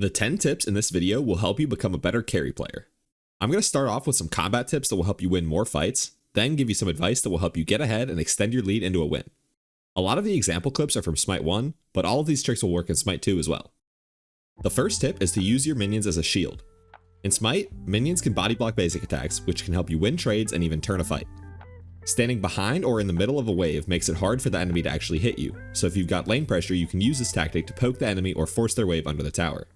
The 10 tips in this video will help you become a better carry player. I'm going to start off with some combat tips that will help you win more fights, then give you some advice that will help you get ahead and extend your lead into a win. A lot of the example clips are from Smite 1, but all of these tricks will work in Smite 2 as well. The first tip is to use your minions as a shield. In Smite, minions can body block basic attacks, which can help you win trades and even turn a fight. Standing behind or in the middle of a wave makes it hard for the enemy to actually hit you, so if you've got lane pressure, you can use this tactic to poke the enemy or force their wave under the tower.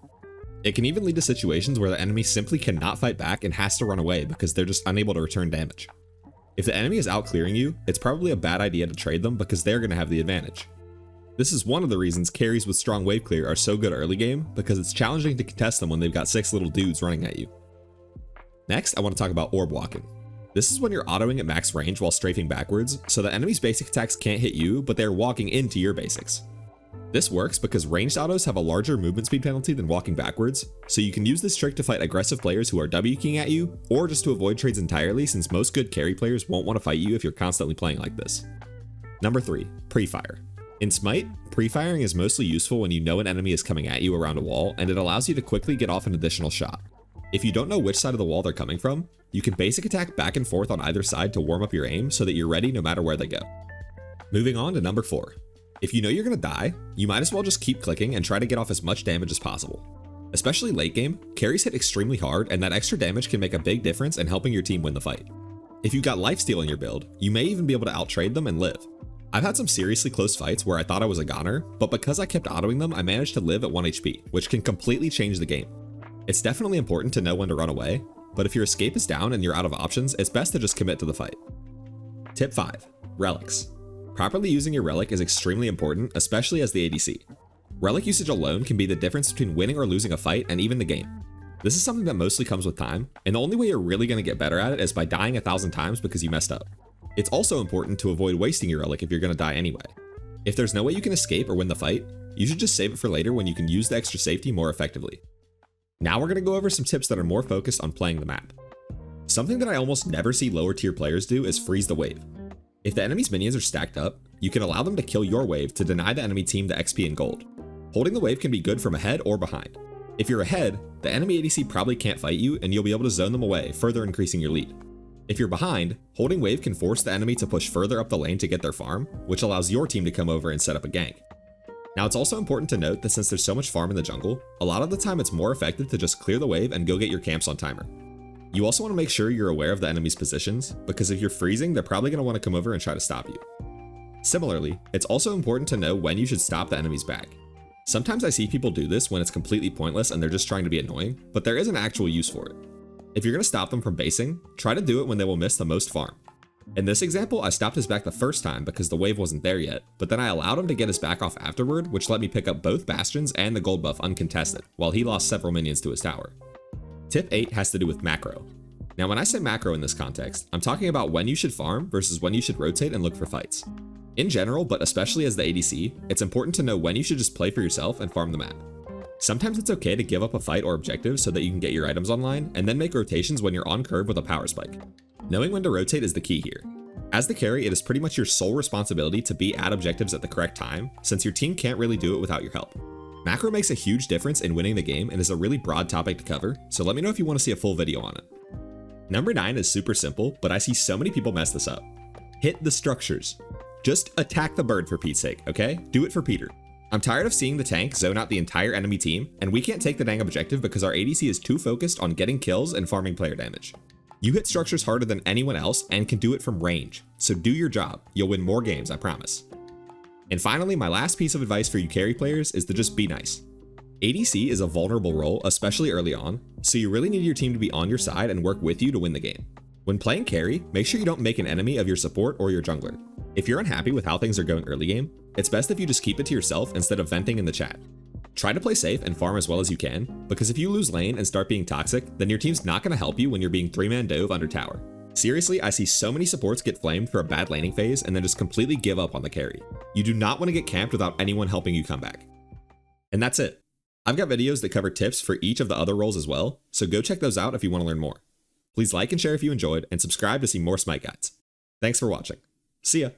It can even lead to situations where the enemy simply cannot fight back and has to run away because they're just unable to return damage. If the enemy is out clearing you, it's probably a bad idea to trade them because they're going to have the advantage. This is one of the reasons carries with strong wave clear are so good early game, because it's challenging to contest them when they've got 6 little dudes running at you. Next, I want to talk about orb walking. This is when you're autoing at max range while strafing backwards, so the enemy's basic attacks can't hit you, but they're walking into your basics. This works because ranged autos have a larger movement speed penalty than walking backwards, so you can use this trick to fight aggressive players who are W-keying at you, or just to avoid trades entirely since most good carry players won't want to fight you if you're constantly playing like this. Number 3, pre-fire. In Smite, pre-firing is mostly useful when you know an enemy is coming at you around a wall, and it allows you to quickly get off an additional shot. If you don't know which side of the wall they're coming from, you can basic attack back and forth on either side to warm up your aim so that you're ready no matter where they go. Moving on to number 4. If you know you're going to die, you might as well just keep clicking and try to get off as much damage as possible. Especially late game, carries hit extremely hard, and that extra damage can make a big difference in helping your team win the fight. If you've got lifesteal in your build, you may even be able to outtrade them and live. I've had some seriously close fights where I thought I was a goner, but because I kept autoing them, I managed to live at 1 HP, which can completely change the game. It's definitely important to know when to run away, but if your escape is down and you're out of options, it's best to just commit to the fight. Tip 5. Relics. Properly using your relic is extremely important, especially as the ADC. Relic usage alone can be the difference between winning or losing a fight and even the game. This is something that mostly comes with time, and the only way you're really going to get better at it is by dying 1,000 times because you messed up. It's also important to avoid wasting your relic if you're going to die anyway. If there's no way you can escape or win the fight, you should just save it for later when you can use the extra safety more effectively. Now we're going to go over some tips that are more focused on playing the map. Something that I almost never see lower tier players do is freeze the wave. If the enemy's minions are stacked up, you can allow them to kill your wave to deny the enemy team the XP and gold. Holding the wave can be good from ahead or behind. If you're ahead, the enemy ADC probably can't fight you and you'll be able to zone them away, further increasing your lead. If you're behind, holding wave can force the enemy to push further up the lane to get their farm, which allows your team to come over and set up a gank. Now it's also important to note that since there's so much farm in the jungle, a lot of the time it's more effective to just clear the wave and go get your camps on timer. You also want to make sure you're aware of the enemy's positions, because if you're freezing, they're probably going to want to come over and try to stop you. Similarly, it's also important to know when you should stop the enemy's back. Sometimes I see people do this when it's completely pointless and they're just trying to be annoying, but there is an actual use for it. If you're going to stop them from basing, try to do it when they will miss the most farm. In this example, I stopped his back the first time because the wave wasn't there yet, but then I allowed him to get his back off afterward, which let me pick up both bastions and the gold buff uncontested, while he lost several minions to his tower. Tip 8 has to do with macro. Now when I say macro in this context, I'm talking about when you should farm versus when you should rotate and look for fights. In general, but especially as the ADC, it's important to know when you should just play for yourself and farm the map. Sometimes it's okay to give up a fight or objective so that you can get your items online, and then make rotations when you're on curve with a power spike. Knowing when to rotate is the key here. As the carry, it is pretty much your sole responsibility to be at objectives at the correct time, since your team can't really do it without your help. Macro makes a huge difference in winning the game and is a really broad topic to cover, so let me know if you want to see a full video on it. Number 9 is super simple, but I see so many people mess this up. Hit the structures. Just attack the bird for Pete's sake, okay? Do it for Peter. I'm tired of seeing the tank zone out the entire enemy team, and we can't take the dang objective because our ADC is too focused on getting kills and farming player damage. You hit structures harder than anyone else and can do it from range, so do your job. You'll win more games, I promise. And finally, my last piece of advice for you carry players is to just be nice. ADC is a vulnerable role, especially early on, so you really need your team to be on your side and work with you to win the game. When playing carry, make sure you don't make an enemy of your support or your jungler. If you're unhappy with how things are going early game, it's best if you just keep it to yourself instead of venting in the chat. Try to play safe and farm as well as you can, because if you lose lane and start being toxic, then your team's not going to help you when you're being 3-man dove under tower. Seriously, I see so many supports get flamed for a bad laning phase and then just completely give up on the carry. You do not want to get camped without anyone helping you come back. And that's it. I've got videos that cover tips for each of the other roles as well, so go check those out if you want to learn more. Please like and share if you enjoyed, and subscribe to see more Smite guides. Thanks for watching. See ya!